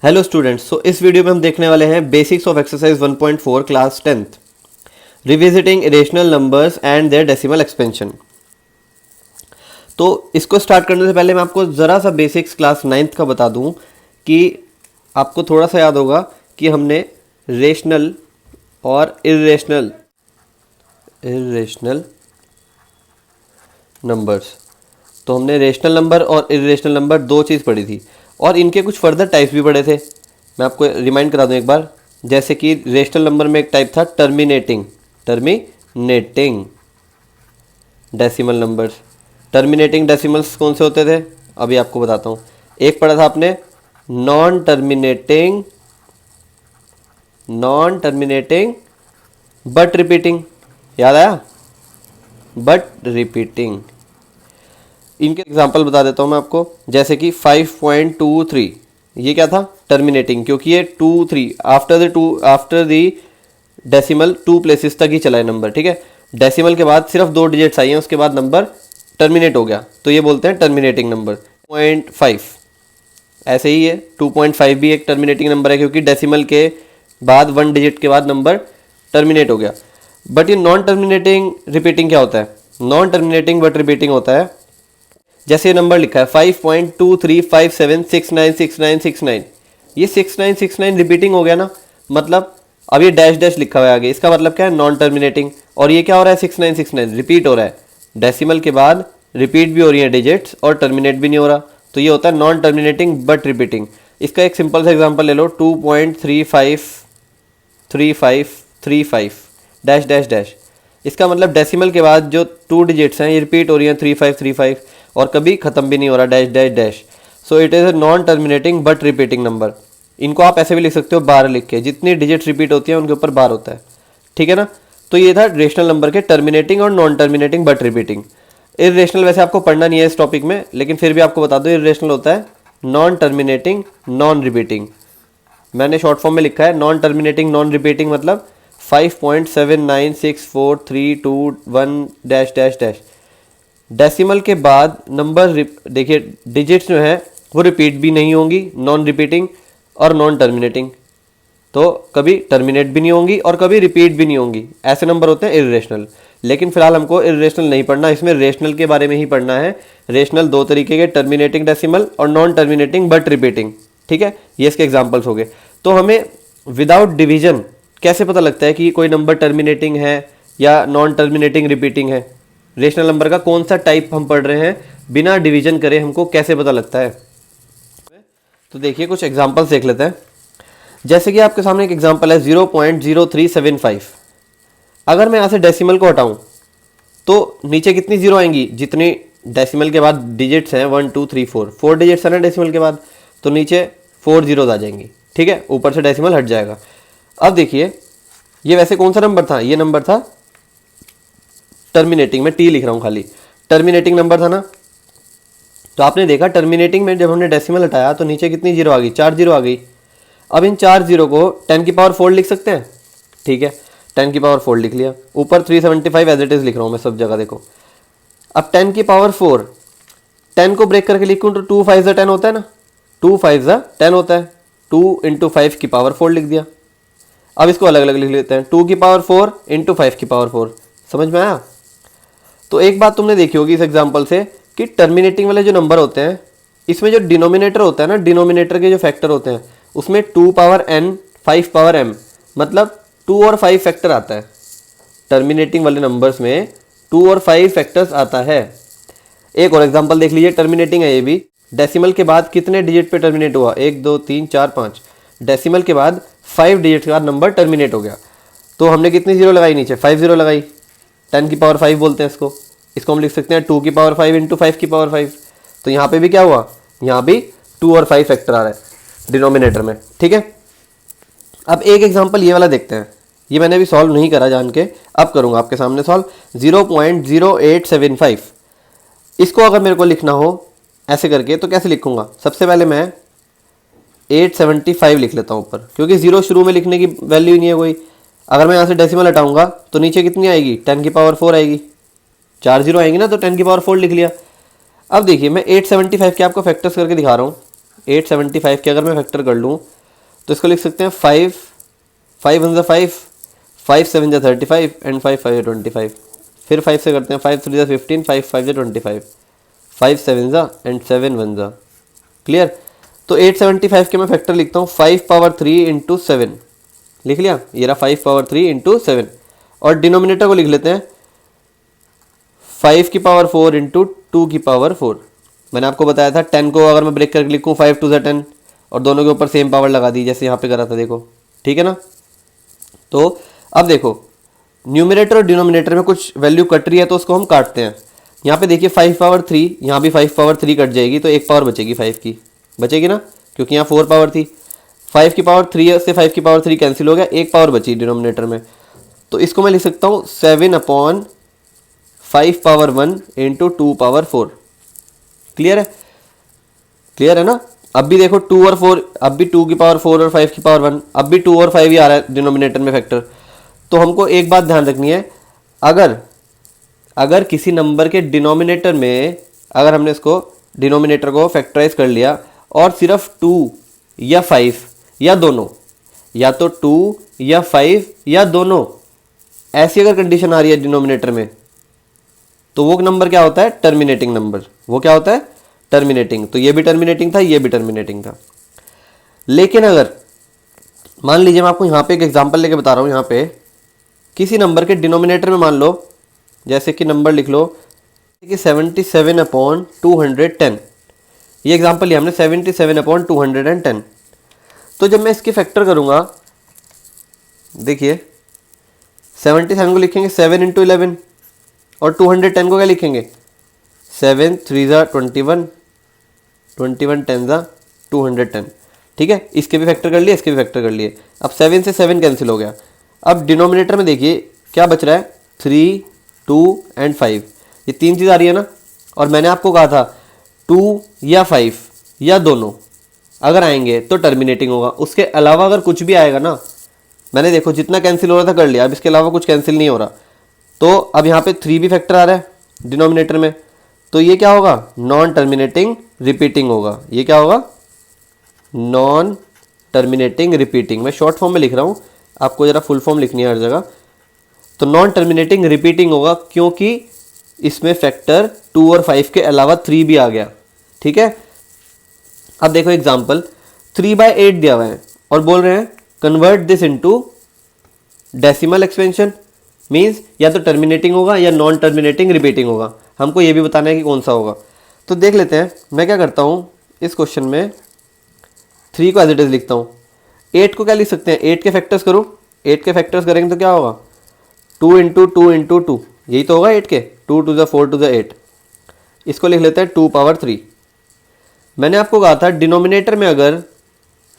Hello students, सो इस video में हम देखने वाले हैं basics of exercise 1.4 class 10th revisiting irrational numbers and their decimal expansion. तो इसको स्टार्ट करने से पहले मैं आपको ज़रा सा बेसिक्स क्लास 9th का बता दूं कि आपको थोड़ा सा याद होगा कि हमने रेशनल और इरेशनल नंबर्स, तो हमने रेशनल नंबर और इरेशनल नंबर दो चीज़ पढ़ी थी और इनके कुछ फर्दर टाइप्स भी पढ़े थे। मैं आपको रिमाइंड करा दूं एक बार, जैसे कि रेशनल नंबर में एक टाइप था terminating decimal numbers. Terminating decimals कौन से होते थे अभी आपको बताता हूँ। एक पढ़ा था आपने नॉन टर्मिनेटिंग बट रिपीटिंग, याद आया? But repeating. इनके एग्जांपल बता देता हूँ मैं आपको, जैसे कि 5.23 ये क्या था? टर्मिनेटिंग, क्योंकि ये 2 3 आफ्टर द डेसिमल 2 प्लेसेस तक ही चला है नंबर। ठीक है, डेसिमल के बाद सिर्फ 2 डिजिट्स आई हैं, उसके बाद नंबर टर्मिनेट हो गया, तो ये बोलते हैं टर्मिनेटिंग नंबर। 0.5 ऐसे ही है, 2.5 भी एक टर्मिनेटिंग नंबर है क्योंकि डेसिमल के बाद 1 डिजिट के बाद नंबर टर्मिनेट हो गया। बट ये नॉन टर्मिनेटिंग रिपीटिंग क्या होता है? नॉन टर्मिनेटिंग बट रिपीटिंग होता है, जैसे ये नंबर लिखा है 5.2357696969, ये 6969 रिपीटिंग हो गया ना, मतलब अब ये डैश डैश लिखा हुआ है आगे, इसका मतलब क्या है? Non terminating. और ये क्या हो रहा है? 6969 रिपीट हो रहा है, डेसिमल के बाद रिपीट भी हो रही है डिजिट्स और टर्मिनेट भी नहीं हो रहा, तो ये होता है नॉन टर्मिनेटिंग बट रिपीटिंग। इसका एक सिंपल सा एग्जांपल ले लो, 2.353535 डैश डैश डैश। इसका मतलब डेसिमल के बाद जो 2 डिजिट्स हैं ये रिपीट हो रही हैं 3535 और कभी ख़त्म भी नहीं हो रहा, dash dash dash. So it is a non terminating but repeating number. इनको आप ऐसे भी लिख सकते हो बार लिख के, जितनी डिजिट्स रिपीट होती हैं उनके ऊपर बार होता है। ठीक है ना? तो ये था रेशनल नंबर के टर्मिनेटिंग और non terminating but repeating. Irrational वैसे आपको पढ़ना नहीं है इस टॉपिक में, लेकिन फिर भी आपको बता दो, इरेशनल होता है नॉन टर्मिनेटिंग नॉन रिपीटिंग। मैंने शॉर्ट फॉर्म में लिखा है नॉन टर्मिनेटिंग नॉन रिपीटिंग, मतलब 5.796432 डैश डैश डैश। डेसिमल के बाद नंबर देखिए डिजिट्स जो है वो रिपीट भी नहीं होंगी, नॉन रिपीटिंग और नॉन टर्मिनेटिंग, तो कभी टर्मिनेट भी नहीं होंगी और कभी रिपीट भी नहीं होंगी, ऐसे नंबर होते हैं इरेशनल। लेकिन फिलहाल हमको इरेशनल नहीं पढ़ना, इसमें रेशनल के बारे में ही पढ़ना है। रेशनल दो तरीके के, टर्मिनेटिंग डेसिमल और नॉन टर्मिनेटिंग बट रिपीटिंग। ठीक है, ये इसके एग्जाम्पल्स हो गए। तो हमें विदाउट डिवीजन कैसे पता लगता है कि कोई नंबर टर्मिनेटिंग है या नॉन टर्मिनेटिंग रिपीटिंग है? रेशनल नंबर का कौन सा टाइप हम पढ़ रहे हैं बिना डिवीजन करे हमको कैसे पता लगता है? तो देखिए कुछ एग्जांपल्स देख लेते हैं। जैसे कि आपके सामने एक एग्जांपल है 0.0375। अगर मैं यहाँ से डेसिमल को हटाऊं तो नीचे कितनी जीरो आएंगी? जितनी डेसिमल के बाद डिजिट्स हैं 1 2 3 4 डिजिट्स है ना डेसिमल के बाद, तो नीचे 4 जीरोज आ जाएंगी। ठीक है, ऊपर से डेसिमल हट जाएगा। अब देखिए ये वैसे कौन सा नंबर था? ये नंबर था टर्मिनेटिंग, में टी लिख रहा हूँ खाली, टर्मिनेटिंग नंबर था ना। तो आपने देखा टर्मिनेटिंग में जब हमने डेसिमल हटाया तो नीचे कितनी जीरो आ गई? 4 जीरो आ गई। अब इन 4 जीरो को 10 की पावर 4 लिख सकते हैं। ठीक है, 10 की पावर 4 लिख लिया। ऊपर 375 एज इट इज लिख रहा हूँ मैं सब जगह, देखो। अब 10 की पावर 4, 10 को ब्रेक करके लिखूँ तो 2 5 10 होता है ना, 2 5 10 होता है। 2 इंटू 5 की पावर 4 लिख दिया। अब इसको अलग अलग लिख लेते हैं, 2 की पावर 4 इंटू 5 की पावर 4। समझ में आया? तो एक बात तुमने देखी होगी इस एग्जाम्पल से कि टर्मिनेटिंग वाले जो नंबर होते हैं इसमें जो डिनोमिनेटर होता है ना, डिनोमिनेटर के जो फैक्टर होते हैं उसमें 2 पावर n 5 पावर m, मतलब 2 और 5 फैक्टर आता है। टर्मिनेटिंग वाले नंबर्स में 2 और 5 फैक्टर्स आता है। एक और एग्जांपल देख लीजिए, टर्मिनेटिंग है ये भी। डेसिमल के बाद कितने डिजिट पे टर्मिनेट हुआ? 1 2 3 4 5। डेसिमल के बाद 5 डिजिट के बाद नंबर टर्मिनेट हो गया, तो हमने कितनी जीरो लगाई? नीचे 5 जीरो लगाई। 10 की पावर 5 बोलते हैं इसको। इसको हम लिख सकते हैं 2 की पावर 5 इंटू 5 की पावर 5। तो यहाँ पे भी क्या हुआ? यहाँ भी 2 और 5 फैक्टर आ रहा है डिनोमिनेटर में। ठीक है, अब एक एग्जांपल ये वाला देखते हैं। ये मैंने अभी सॉल्व नहीं करा जान के, अब करूँगा आपके सामने सॉल्व। 0.0875, इसको अगर मेरे को लिखना हो ऐसे करके तो कैसे लिखूँगा? सबसे पहले मैं 875 लिख लेता हूँ ऊपर, क्योंकि 0 शुरू में लिखने की वैल्यू ही नहीं है कोई। अगर मैं यहाँ से डेसिमल हटाऊंगा तो नीचे कितनी आएगी? 10 की पावर 4 आएगी। 4 जीरो आएंगी ना, तो 10 की पावर 4 लिख लिया। अब देखिए मैं 875 के आपको फैक्टर्स करके दिखा रहा हूँ। 875 के अगर मैं फैक्टर कर लूँ तो इसको लिख सकते हैं 5, 5 1 5, 5 7 35 एंड 5 5 25। फिर 5 से करते हैं, 5 3 15, 5 5 25, 5 7 एंड 7 1। क्लियर। तो 875 के मैं फैक्टर लिखता हूँ 5 पावर 3 इंटू 7, लिख लिया, ये रहा 5 पावर 3 इंटू 7। और डिनोमिनेटर को लिख लेते हैं 5 की पावर 4 इंटू 2 की पावर 4। मैंने आपको बताया था 10 को अगर मैं ब्रेक करके लिखूँ 5 2 10 और दोनों के ऊपर सेम पावर लगा दी, जैसे यहाँ पे करा था, देखो ठीक है ना। तो अब देखो न्यूमरेटर और डिनोमिनेटर में कुछ वैल्यू कट रही है तो उसको हम काटते हैं। यहाँ पे देखिए 5 पावर 3, यहाँ भी 5 पावर 3 कट जाएगी तो एक पावर बचेगी 5 की, बचेगी ना, क्योंकि यहाँ 4 पावर थी। 5 की पावर 3 से 5 की पावर 3 कैंसिल हो गया, एक पावर बची डिनोमिनेटर में। तो इसको मैं लिख सकता हूँ 7/5 पावर 1 इंटू 2 पावर 4। क्लियर है, क्लियर है ना। अब भी देखो 2 और 4, अब भी 2 की पावर 4 और 5 की पावर 1, अब भी 2 और 5 ही आ रहा है डिनोमिनेटर में फैक्टर। तो हमको एक बात ध्यान रखनी है, अगर किसी नंबर के डिनोमिनेटर में अगर हमने इसको डिनोमिनेटर को फैक्टराइज कर लिया और सिर्फ 2 या 5 या दोनों, या तो 2 या 5 या दोनों, ऐसी अगर कंडीशन आ रही है डिनोमिनेटर में, तो वो नंबर क्या होता है, टर्मिनेटिंग नंबर। वो क्या होता है, टर्मिनेटिंग। तो ये भी टर्मिनेटिंग था, ये भी टर्मिनेटिंग था। लेकिन अगर मान लीजिए, मैं आपको यहाँ पे एक एग्जांपल लेके बता रहा हूँ, यहाँ पे किसी नंबर के डिनोमिनेटर में मान लो, जैसे कि नंबर लिख लो कि 77/210। ये एग्जांपल लिया हमने 77/210। तो जब मैं इसकी फैक्टर करूँगा, देखिए 77 को लिखेंगे 7 इंटू 11 और 210 को क्या लिखेंगे 7 3 21, 21 10 210। ठीक है, इसके भी फैक्टर कर लिए, इसके भी फैक्टर कर लिए। अब 7 से 7 कैंसिल हो गया। अब डिनोमिनेटर में देखिए क्या बच रहा है, 3 2 एंड 5, ये तीन चीज़ आ रही है ना। और मैंने आपको कहा था 2 या 5 या दोनों अगर आएंगे तो टर्मिनेटिंग होगा। उसके अलावा अगर कुछ भी आएगा ना, मैंने देखो जितना कैंसिल हो रहा था कर लिया, अब इसके अलावा कुछ कैंसिल नहीं हो रहा। तो अब यहाँ पे 3 भी फैक्टर आ रहा है डिनोमिनेटर में, तो ये क्या होगा, नॉन टर्मिनेटिंग रिपीटिंग होगा। ये क्या होगा, नॉन टर्मिनेटिंग रिपीटिंग। मैं शॉर्ट फॉर्म में लिख रहा हूँ, आपको ज़रा फुल फॉर्म लिखनी है हर जगह। तो नॉन टर्मिनेटिंग रिपीटिंग होगा क्योंकि इसमें फैक्टर 2 और 5 के अलावा 3 भी आ गया। ठीक है, अब देखो एग्जाम्पल 3/8 दिया हुआ है और बोल रहे हैं convert this into decimal expansion. Means या तो टर्मिनेटिंग होगा या नॉन टर्मिनेटिंग रिपीटिंग होगा। हमको ये भी बताना है कि कौन सा होगा। तो देख लेते हैं, मैं क्या करता हूँ इस क्वेश्चन में 3 को एज इट इज लिखता हूँ। 8 को क्या लिख सकते हैं, 8 के फैक्टर्स करो। 8 के फैक्टर्स करेंगे तो क्या होगा, 2 इंटू 2 इंटू 2, यही तो होगा 8 के, 2 to the 4 to the 8। इसको लिख लेते हैं 2 पावर 3। मैंने आपको कहा था डिनोमिनेटर में अगर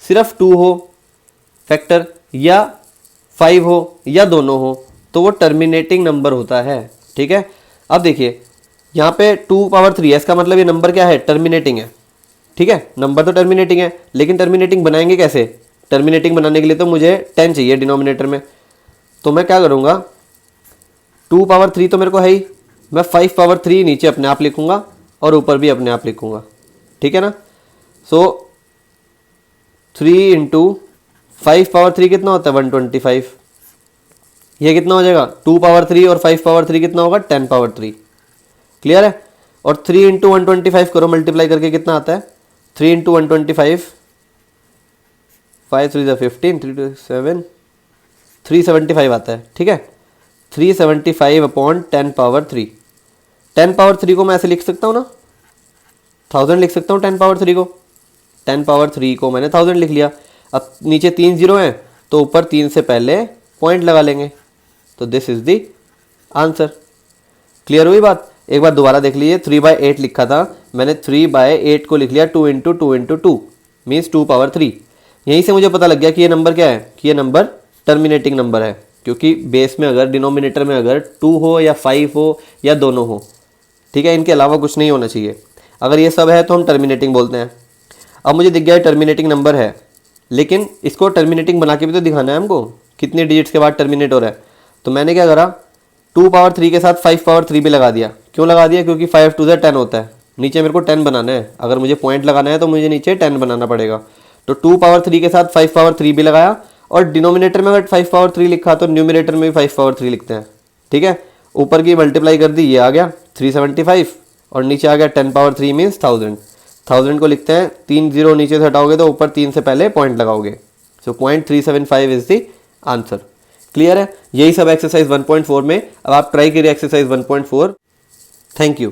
सिर्फ 2 हो फैक्टर या 5 हो या दोनों हो तो वो टर्मिनेटिंग नंबर होता है। ठीक है, अब देखिए यहाँ पे 2 पावर 3 है, इसका मतलब ये नंबर क्या है, टर्मिनेटिंग है। ठीक है, नंबर तो टर्मिनेटिंग है, लेकिन टर्मिनेटिंग बनाएंगे कैसे, टर्मिनेटिंग बनाने के लिए तो मुझे 10 चाहिए डिनोमिनेटर में। तो मैं क्या करूँगा, 2 पावर 3 तो मेरे को है ही, मैं 5 पावर 3 नीचे अपने आप लिखूँगा और ऊपर भी अपने आप लिखूँगा। ठीक है ना। सो 3 इंटू 5 पावर 3 कितना होता है, 125। ये कितना हो जाएगा, 2 पावर 3 और 5 पावर 3 कितना होगा, 10 पावर 3। क्लियर है। और 3 इंटू 125 करो मल्टीप्लाई करके, कितना आता है, 3 इंटू 125, 5 3 15, 3 2 7, 375 आता है। ठीक है, 375/10 पावर 3। 10 पावर 3 को मैं ऐसे लिख सकता हूँ ना, 1000 लिख सकता हूँ 10 पावर 3 को। 10 पावर 3 को मैंने 1000 लिख लिया। अब नीचे 3 जीरो हैं तो ऊपर 3 से पहले पॉइंट लगा लेंगे, तो this is the answer. Clear हुई बात। एक बार दोबारा देख लीजिए, 3/8 लिखा था मैंने, 3/8 को लिख लिया 2 इंटू 2 इंटू 2 मीन्स 2 पावर 3। यहीं से मुझे पता लग गया कि ये नंबर क्या है, कि ये नंबर टर्मिनेटिंग नंबर है, क्योंकि बेस में अगर डिनोमिनेटर में अगर 2 हो या 5 हो या दोनों हो, ठीक है, इनके अलावा कुछ नहीं होना चाहिए। अगर ये सब है तो हम टर्मिनेटिंग बोलते हैं। अब मुझे दिख गया टर्मिनेटिंग नंबर है, लेकिन इसको टर्मिनेटिंग बना के भी तो दिखाना है हमको, कितने डिजिट्स के बाद टर्मिनेट हो रहा है। तो मैंने क्या करा, 2 पावर 3 के साथ 5 पावर 3 भी लगा दिया। क्यों लगा दिया, क्योंकि 5 2 10 होता है, नीचे मेरे को 10 बनाना है, अगर मुझे पॉइंट लगाना है तो मुझे नीचे 10 बनाना पड़ेगा। तो 2 पावर 3 के साथ 5 पावर 3 भी लगाया, और डिनोमिनेटर में अगर 5 पावर 3 लिखा तो न्यूमिनेटर में भी 5 पावर 3 लिखते हैं। ठीक है, ऊपर की मल्टीप्लाई कर दी, ये आ गया 375, और नीचे आ गया 10 पावर 3 मीन्स 1000। 1000 को लिखते हैं, 3 जीरो नीचे से हटाओगे तो ऊपर 3 से पहले पॉइंट लगाओगे। सो 0.375 इज द आंसर। क्लियर है? यही सब एक्सरसाइज 1.4 में। अब आप ट्राई करिए एक्सरसाइज 1.4। Thank you.